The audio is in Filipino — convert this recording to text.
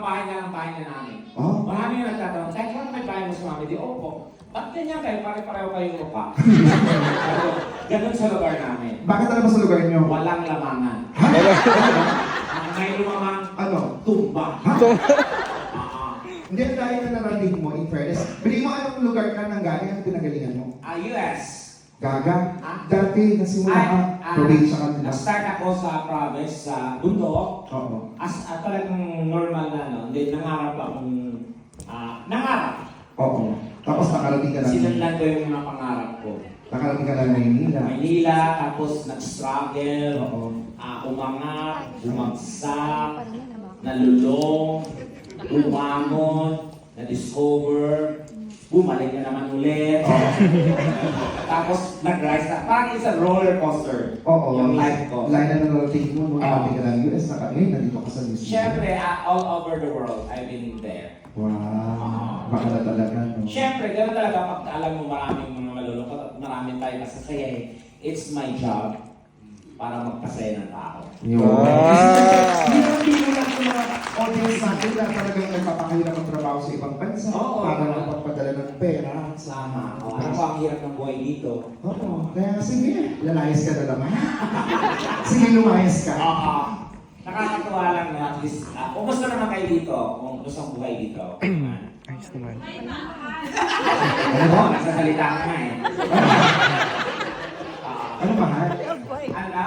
bahay na namin. Oh? Marami yung nagtatanong, kahit kung may bahay mo sa mami, di, opo. Ba't ganyan kayo? Pare-pareho kayo pa. Ganun sa lugar namin. Bakit alam mo sa lugar niyo? Walang lamangan. Ha? Ang may lumamang Ano? tumba. Ha? Ah, Hindi, dahil na narating mo, in fairness. Bili mo anong lugar ka nang galing ang pinagalingan mo? US. Gaga. Ah? Dati, nasimula ka, probinsya ka nila. Nag-start ako sa province, sa bundok. Oo. Talagang normal na, no? Hindi, nangarap akong, nangarap. Oo. Tapos nakarating ka na. Sinundan ko yung mga pangarap ko. Nakarating ka na Maynila. Manila, tapos nag-struggle, Oo. umangat, bumagsak, nalulong, bumangon, na-discover, bumalik na naman ulit. Tapos nag-rise na. Parang isang roller coaster Oo. yung life ko. Line na narating mo nung nakarating ka ng US, ngayon nandito ka sa New Zealand. Siyempre, all over the world, I've been there. Wow. Baka na talaga, no? Siyempre, gano'n talaga pag alam mo maraming mga malulungkot at maraming tayo masasaya eh. It's my job para magpasaya ng tao. Yun. Hindi mo lang yung mga audience natin na talagang nagpapakahirap ang trabaho sa ibang bansa Oo. para lang magpadala ng pera. Sama. Ano pa ang hirap ng buhay dito? Oo. Kaya sige, lalayas ka na naman. Sige, lumayas ka. Oo. Nakakatuwa lang na at least, kumusta naman kayo dito? Kung gusto ang buhay dito? Ayos naman. Ano ba? Nasa salita ka na eh. Ano mahal? Ano?